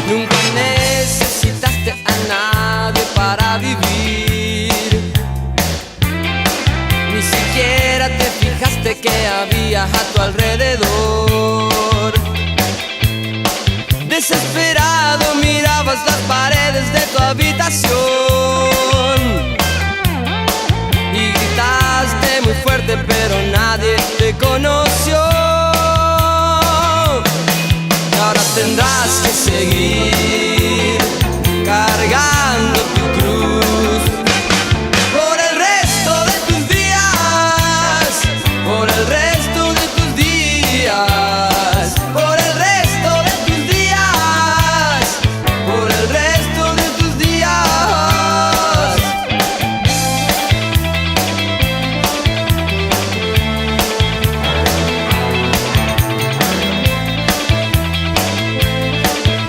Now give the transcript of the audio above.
Nunca necesitaste a nadie para vivir. Ni siquiera te fijaste que había a tu alrededor. Desesperado mirabas las paredes de tu habitación y gritaste muy fuerte, pero nadie te conoció. Y ahora tendrás que